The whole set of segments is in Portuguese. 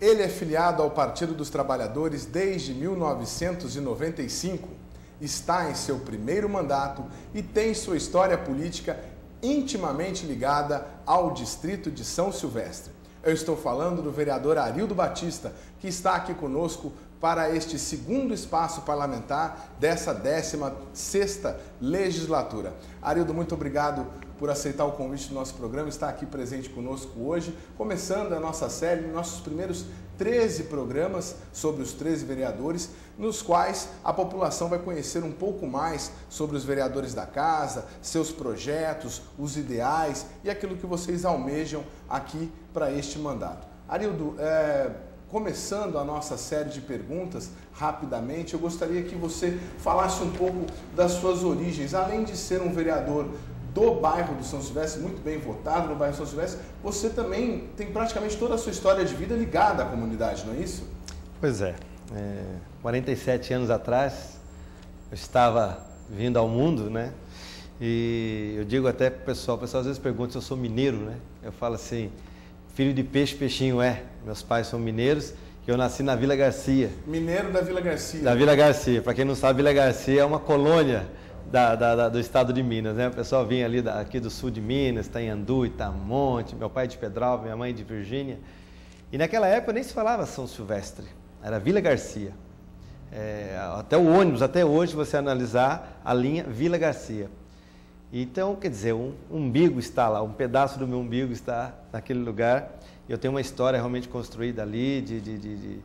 Ele é filiado ao Partido dos Trabalhadores desde 1995, está em seu primeiro mandato e tem sua história política intimamente ligada ao distrito de São Silvestre. Eu estou falando do vereador Arildo Batista, que está aqui conosco para este segundo espaço parlamentar dessa 16ª legislatura. Arildo, muito obrigado por aceitar o convite do nosso programa, estar aqui presente conosco hoje, começando a nossa série, nossos primeiros 13 programas sobre os 13 vereadores, nos quais a população vai conhecer um pouco mais sobre os vereadores da casa, seus projetos, os ideais e aquilo que vocês almejam aqui para este mandato. Arildo, começando a nossa série de perguntas, rapidamente, eu gostaria que você falasse um pouco das suas origens. Além de ser um vereador do bairro do São Silvestre, muito bem votado no bairro do São Silvestre, você também tem praticamente toda a sua história de vida ligada à comunidade, não é isso? Pois é. 47 anos atrás, eu estava vindo ao mundo, né? E eu digo até para o pessoal às vezes pergunta se eu sou mineiro, né? Eu falo assim, filho de peixe, peixinho é. Meus pais são mineiros, que eu nasci na Vila Garcia. Mineiro da Vila Garcia. Da Vila Garcia. Para quem não sabe, Vila Garcia é uma colônia do estado de Minas, né? O pessoal vinha ali aqui do sul de Minas, Itanhandu, Itamonte, meu pai de Pedral, minha mãe de Virgínia. E naquela época nem se falava São Silvestre, era Vila Garcia. Até o ônibus, até hoje, você analisar a linha Vila Garcia. Então, quer dizer, um umbigo está lá, um pedaço do meu umbigo está naquele lugar. Eu tenho uma história realmente construída ali, de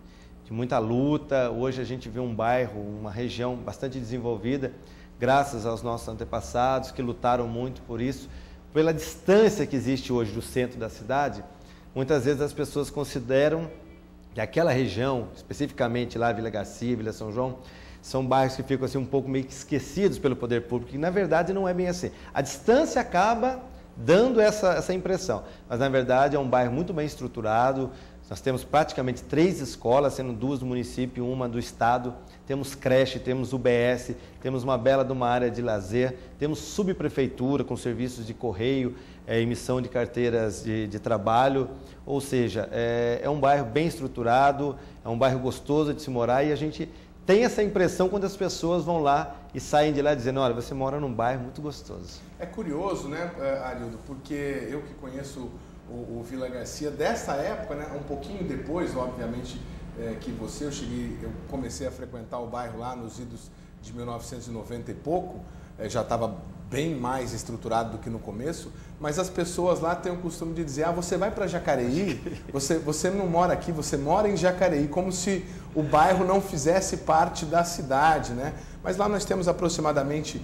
muita luta. Hoje a gente vê um bairro, uma região bastante desenvolvida, graças aos nossos antepassados que lutaram muito por isso. Pela distância que existe hoje do centro da cidade, muitas vezes as pessoas consideram que aquela região, especificamente lá Vila Garcia, Vila São João, são bairros que ficam assim um pouco meio que esquecidos pelo poder público, e na verdade não é bem assim. A distância acaba dando essa impressão, mas na verdade é um bairro muito bem estruturado. Nós temos praticamente 3 escolas, sendo 2 do município e 1 do estado. Temos creche, temos UBS, temos uma bela de uma área de lazer, temos subprefeitura com serviços de correio, emissão de carteiras de trabalho. Ou seja, é um bairro bem estruturado, é um bairro gostoso de se morar, e a gente tem essa impressão quando as pessoas vão lá e saem de lá dizendo, olha, você mora num bairro muito gostoso. É curioso, né, Arildo, porque eu que conheço o Vila Garcia dessa época, né, um pouquinho depois, obviamente, que você, eu comecei a frequentar o bairro lá nos idos de 1990 e pouco, já estava bem mais estruturado do que no começo, mas as pessoas lá têm o costume de dizer, você vai para Jacareí, você não mora aqui, você mora em Jacareí, como se o bairro não fizesse parte da cidade, né? Mas lá nós temos aproximadamente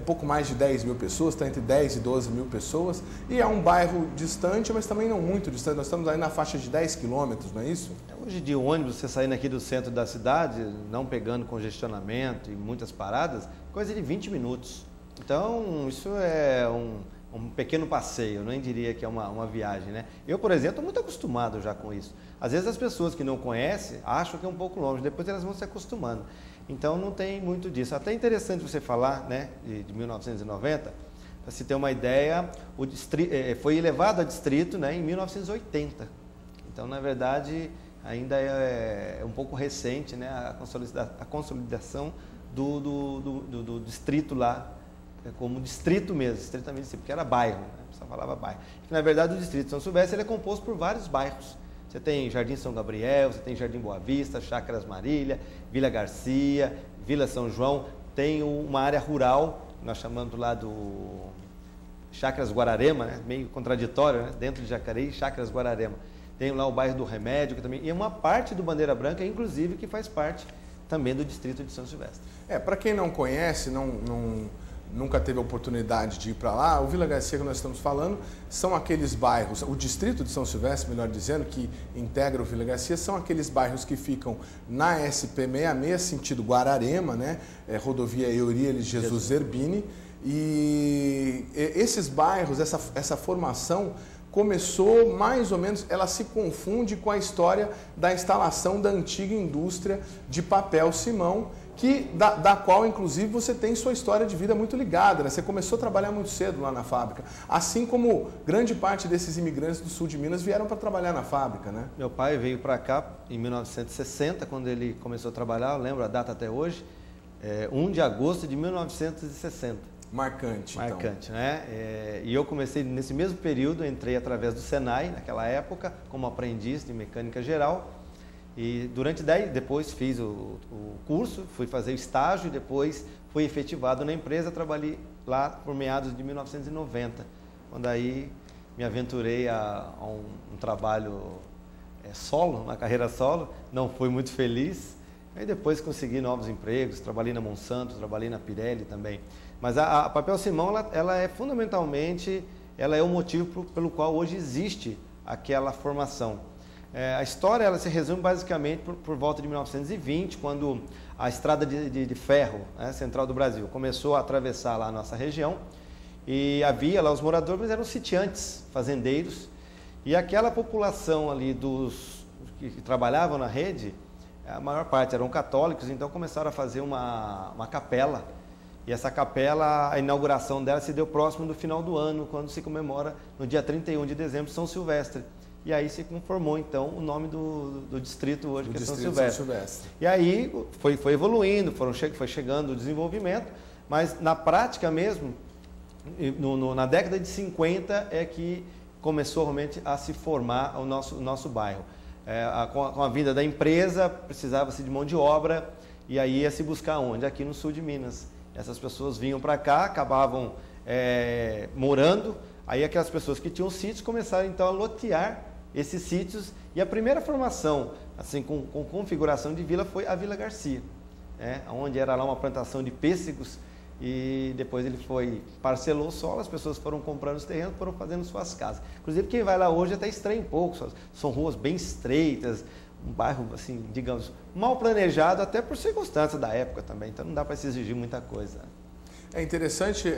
pouco mais de 10 mil pessoas, está entre 10 e 12 mil pessoas, e é um bairro distante, mas também não muito distante, nós estamos aí na faixa de 10 quilômetros, não é isso? Hoje de ônibus, você saindo aqui do centro da cidade, não pegando congestionamento e muitas paradas, coisa de 20 minutos. Então, isso é um pequeno passeio, eu nem diria que é uma viagem, né? Eu, por exemplo, estou muito acostumado já com isso. Às vezes as pessoas que não conhecem acham que é um pouco longe, depois elas vão se acostumando. Então, não tem muito disso. Até interessante você falar, né, de 1990, para se ter uma ideia, o foi elevado a distrito, né, em 1980. Então, na verdade, ainda é um pouco recente, né, a consolidação do distrito lá, como distrito mesmo, estritamente assim, porque era bairro, né? Só falava bairro. Que, na verdade, o distrito de São Silvestre ele é composto por vários bairros. Você tem Jardim São Gabriel, você tem Jardim Boa Vista, Chácaras Marília, Vila Garcia, Vila São João, tem uma área rural, nós chamamos lá do Chácaras Guararema, né? Meio contraditório, né? Dentro de Jacareí, Chácaras Guararema. Tem lá o bairro do Remédio, que também, e uma parte do Bandeira Branca, inclusive, que faz parte também do distrito de São Silvestre. Para quem não conhece, nunca teve a oportunidade de ir para lá, o Vila Garcia que nós estamos falando são aqueles bairros, o distrito de São Silvestre, melhor dizendo, que integra o Vila Garcia, são aqueles bairros que ficam na SP66, sentido Guararema, né? Rodovia Euríales Jesus Zerbini, e esses bairros, essa formação começou mais ou menos, ela se confunde com a história da instalação da antiga indústria de papel Simão, da qual, inclusive, você tem sua história de vida muito ligada, né? Você começou a trabalhar muito cedo lá na fábrica, assim como grande parte desses imigrantes do sul de Minas vieram para trabalhar na fábrica, né? Meu pai veio para cá em 1960, quando ele começou a trabalhar, eu lembro a data até hoje, 1 de agosto de 1960. Marcante, então. Marcante, né? E eu comecei nesse mesmo período, entrei através do Senai, naquela época, como aprendiz de mecânica geral. E depois fiz o curso, fui fazer o estágio e depois fui efetivado na empresa, trabalhei lá por meados de 1990, quando aí me aventurei a um trabalho solo, uma carreira solo, não fui muito feliz, aí depois consegui novos empregos, trabalhei na Monsanto, trabalhei na Pirelli também. Mas a Papel Simão, ela é fundamentalmente, ela é o motivo pelo qual hoje existe aquela formação. A história ela se resume basicamente por volta de 1920, quando a estrada de ferro, né, central do Brasil, começou a atravessar lá a nossa região e havia lá os moradores, mas eram sitiantes, fazendeiros, e aquela população ali que trabalhavam na rede, a maior parte eram católicos, então começaram a fazer uma capela, e essa capela, a inauguração dela se deu próximo do final do ano, quando se comemora no dia 31 de dezembro, São Silvestre. E aí se conformou, então, o nome do distrito hoje, que é São Silvestre. E aí foi evoluindo, foi chegando o desenvolvimento, mas na prática mesmo, na década de 50 é que começou realmente a se formar o nosso bairro. Com a vinda da empresa, precisava-se de mão de obra, e aí ia se buscar onde? Aqui no sul de Minas. Essas pessoas vinham para cá, acabavam morando, aí aquelas pessoas que tinham sítios começaram então a lotear esses sítios, e a primeira formação, assim, com configuração de vila, foi a Vila Garcia, onde era lá uma plantação de pêssegos, e depois ele parcelou o solo, as pessoas foram comprando os terrenos, foram fazendo suas casas. Inclusive quem vai lá hoje até estranha um pouco, são ruas bem estreitas, um bairro, assim, digamos, mal planejado, até por circunstâncias da época também, então não dá para se exigir muita coisa. É interessante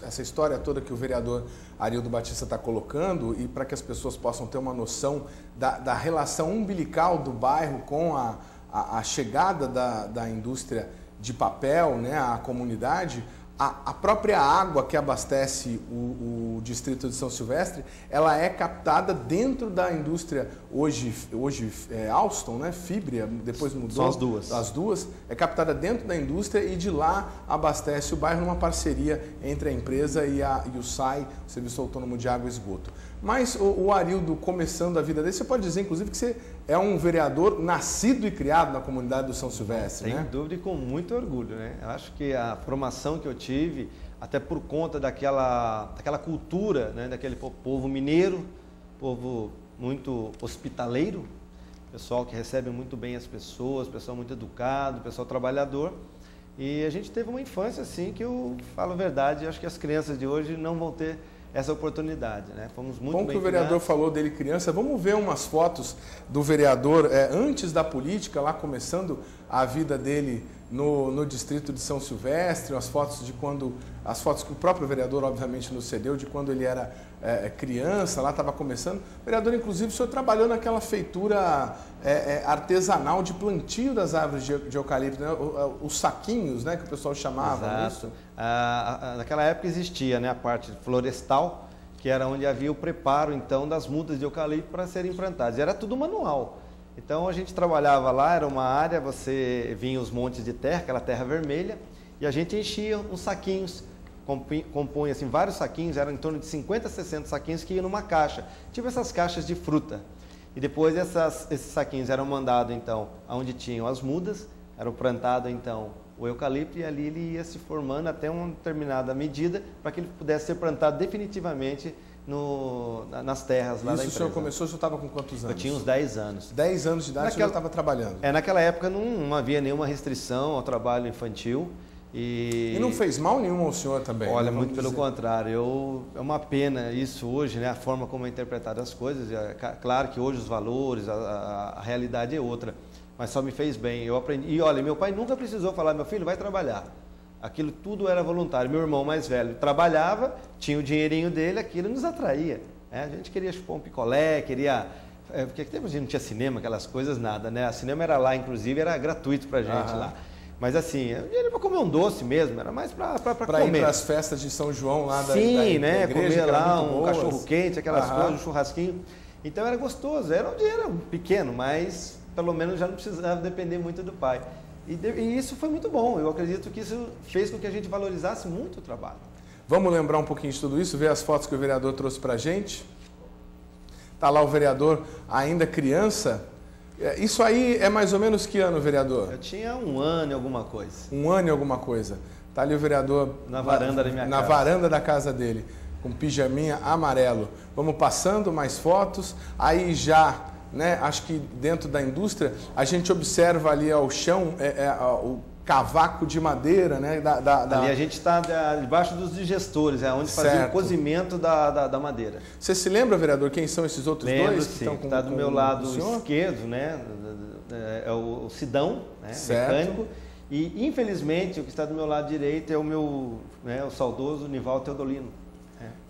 essa história toda que o vereador Arildo Batista está colocando, e para que as pessoas possam ter uma noção da relação umbilical do bairro com a chegada da indústria de papel, né, à comunidade. A própria água que abastece o distrito de São Silvestre, ela é captada dentro da indústria, hoje Alstom, né, Fibria, depois mudou. São as duas. As duas, é captada dentro da indústria e de lá abastece o bairro numa parceria entre a empresa e o SAI, o Serviço Autônomo de Água e Esgoto. Mas o Arildo, começando a vida dele, você pode dizer, inclusive, que você é um vereador nascido e criado na comunidade do São Silvestre, né? Sem dúvida e com muito orgulho, né? Eu acho que a formação que eu tive, até por conta daquela cultura, né? Daquele povo mineiro, povo muito hospitaleiro, pessoal que recebe muito bem as pessoas, pessoal muito educado, pessoal trabalhador. E a gente teve uma infância assim que eu falo a verdade, acho que as crianças de hoje não vão ter essa oportunidade, né? Fomos muito bem. Bom que o vereador falou dele criança. Vamos ver umas fotos do vereador antes da política, lá começando a vida dele no distrito de São Silvestre, as fotos que o próprio vereador obviamente nos cedeu, de quando ele era criança, lá estava começando. Vereador, inclusive, o senhor trabalhou naquela feitura artesanal de plantio das árvores de eucalipto, né? Os saquinhos, né, que o pessoal chamava. Exato. Naquela época existia, né, a parte florestal, que era onde havia o preparo então das mudas de eucalipto para serem plantadas. Era tudo manual. Então a gente trabalhava lá, era uma área, você vinha os montes de terra, aquela terra vermelha, e a gente enchia uns saquinhos, compunha assim, vários saquinhos, eram em torno de 50, 60 saquinhos que iam numa caixa, tipo essas caixas de fruta. E depois esses saquinhos eram mandados então aonde tinham as mudas, eram plantados então o eucalipto, e ali ele ia se formando até uma determinada medida para que ele pudesse ser plantado definitivamente nas terras lá da empresa. Isso o senhor começou, o senhor estava com quantos anos? Eu tinha uns 10 anos. 10 anos de idade, o senhor já estava trabalhando? Naquela época não havia nenhuma restrição ao trabalho infantil. E não fez mal nenhum ao senhor também? Olha, muito pelo contrário. É uma pena isso hoje, né? A forma como é interpretada as coisas. Claro que hoje os valores, a realidade é outra, mas só me fez bem. Eu aprendi. E olha, meu pai nunca precisou falar, meu filho, vai trabalhar. Aquilo tudo era voluntário. Meu irmão mais velho trabalhava, tinha o dinheirinho dele, aquilo nos atraía, né? A gente queria chupar um picolé, queria porque tempo a gente não tinha cinema, aquelas coisas, nada, né? O cinema era lá, inclusive, era gratuito pra gente lá. Mas assim, era para comer um doce mesmo, era mais para comer. Para ir para as festas de São João lá da Sim, né? Da igreja, comer lá um cachorro quente, aquelas coisas, um churrasquinho. Então era gostoso, era um dinheiro pequeno, mas pelo menos já não precisava depender muito do pai. E isso foi muito bom, eu acredito que isso fez com que a gente valorizasse muito o trabalho. Vamos lembrar um pouquinho de tudo isso, ver as fotos que o vereador trouxe para a gente? Está lá o vereador ainda criança. Isso aí é mais ou menos que ano, vereador? Eu tinha 1 ano e alguma coisa. 1 ano e alguma coisa. Está ali o vereador na varanda da minha casa. Na varanda da casa dele, com pijaminha amarelo. Vamos passando mais fotos. Aí já, né, acho que dentro da indústria, a gente observa ali ao chão o cavaco de madeira, né? Ali a gente está debaixo dos digestores, é onde fazia o cozimento da madeira. Você se lembra, vereador, quem são esses outros dois? Que estão está do meu lado esquerdo, né? É o Sidão, né? Mecânico. E, infelizmente, o que está do meu lado direito é o meu, né, o saudoso Nivaldo Teodolino.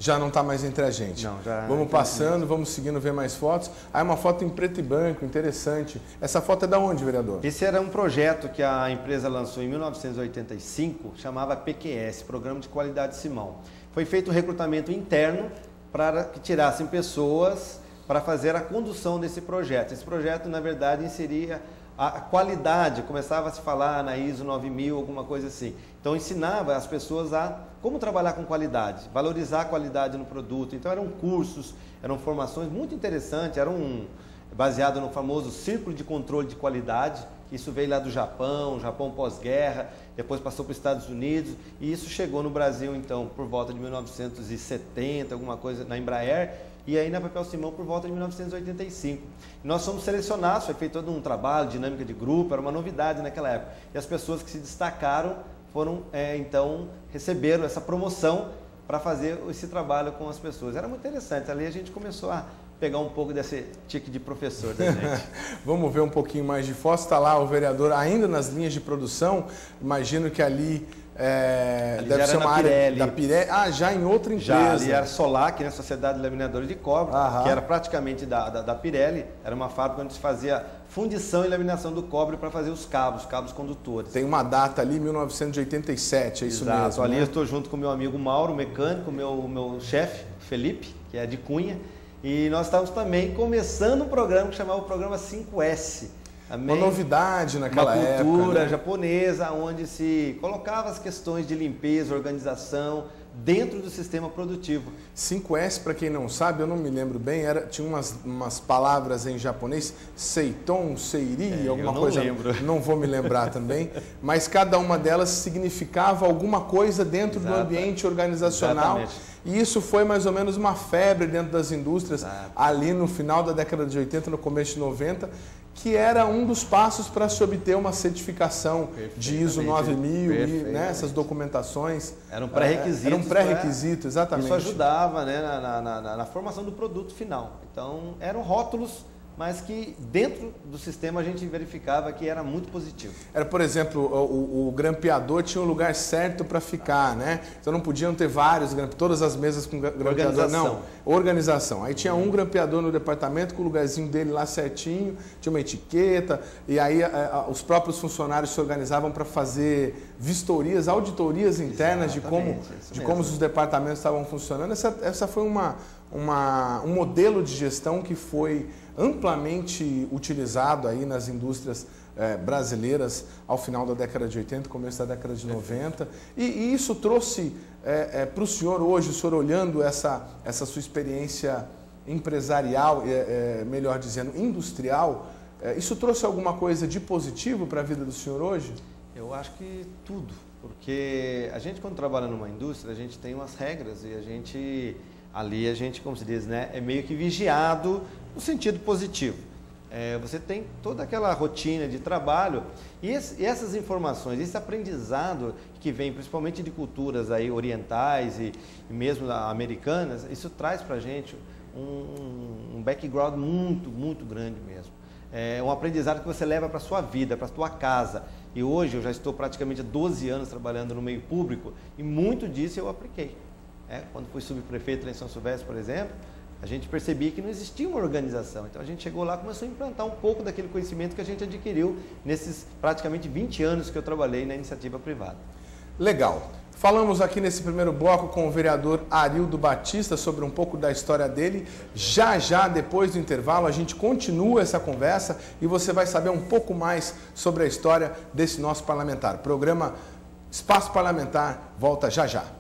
Já não está mais entre a gente. Não, já. Vamos passando, vamos seguindo, ver mais fotos. Aí uma foto em preto e branco, interessante. Essa foto é da onde, vereador? Esse era um projeto que a empresa lançou em 1985, chamava PQS, Programa de Qualidade Simão. Foi feito um recrutamento interno para que tirassem pessoas para fazer a condução desse projeto. Esse projeto, na verdade, inseria a qualidade, começava a se falar na ISO 9000, alguma coisa assim. Então ensinava as pessoas a como trabalhar com qualidade, valorizar a qualidade no produto. Então eram cursos, eram formações muito interessantes, eram baseado no famoso Círculo de Controle de Qualidade. Isso veio lá do Japão pós-guerra, depois passou para os Estados Unidos e isso chegou no Brasil então por volta de 1970, alguma coisa na Embraer. E aí na Papel Simão por volta de 1985. E nós fomos selecionados, foi feito todo um trabalho, dinâmica de grupo, era uma novidade naquela época. E as pessoas que se destacaram foram, então, receberam essa promoção para fazer esse trabalho com as pessoas. Era muito interessante, ali a gente começou a pegar um pouco desse tique de professor da gente. Vamos ver um pouquinho mais de fotos. Está lá o vereador ainda nas linhas de produção, imagino que ali... deve ser uma área da Pirelli. Já em outra empresa. Já, ali era Solac, né, Sociedade Laminadora de Cobre, que era praticamente da Pirelli. Era uma fábrica onde se fazia fundição e laminação do cobre para fazer os cabos condutores. Tem uma data ali, 1987, é isso mesmo. Exato, ali né? eu estou junto com meu amigo Mauro, mecânico, meu chefe, Felipe, que é de Cunha. E nós estávamos também começando um programa que chamava o programa 5S. Uma novidade naquela época. Uma cultura japonesa, onde se colocava as questões de limpeza, organização, dentro do sistema produtivo. 5S, para quem não sabe, eu não me lembro bem, tinha umas palavras em japonês, seiton, seiri, alguma coisa. Lembro. Não vou me lembrar também, mas cada uma delas significava alguma coisa dentro do ambiente organizacional. Exatamente. E isso foi mais ou menos uma febre dentro das indústrias, ali no final da década de 80, no começo de 90, que era um dos passos para se obter uma certificação de ISO 9000, né, essas documentações. Era um pré-requisito. Era um pré-requisito, exatamente. Isso ajudava, né, na formação do produto final. Então, eram rótulos, mas que dentro do sistema a gente verificava que era muito positivo. Era, por exemplo, o grampeador tinha um lugar certo para ficar, né? Então não podiam ter vários, todas as mesas com grampeador, não. Organização. Aí tinha um grampeador no departamento com o lugarzinho dele lá certinho, tinha uma etiqueta, e aí os próprios funcionários se organizavam para fazer vistorias, auditorias internas de como os departamentos estavam funcionando. Essa foi um modelo de gestão que foi amplamente utilizado aí nas indústrias brasileiras ao final da década de 80, começo da década de 90. E isso trouxe para o senhor hoje, o senhor olhando essa sua experiência empresarial, melhor dizendo, industrial, isso trouxe alguma coisa de positivo para a vida do senhor hoje? Eu acho que tudo, porque a gente quando trabalha numa indústria, a gente tem umas regras e a gente, como se diz, né, é meio que vigiado no sentido positivo. Você tem toda aquela rotina de trabalho e essas informações, esse aprendizado que vem principalmente de culturas aí orientais e mesmo americanas, isso traz para a gente um background muito, muito grande mesmo. É um aprendizado que você leva para a sua vida, para a sua casa. E hoje eu já estou praticamente há 12 anos trabalhando no meio público e muito disso eu apliquei. Quando fui subprefeito lá em São Silvestre, por exemplo, a gente percebia que não existia uma organização. Então a gente chegou lá e começou a implantar um pouco daquele conhecimento que a gente adquiriu nesses praticamente 20 anos que eu trabalhei na iniciativa privada. Legal. Falamos aqui nesse primeiro bloco com o vereador Arildo Batista sobre um pouco da história dele. Já, depois do intervalo, a gente continua essa conversa e você vai saber um pouco mais sobre a história desse nosso parlamentar. Programa Espaço Parlamentar volta já.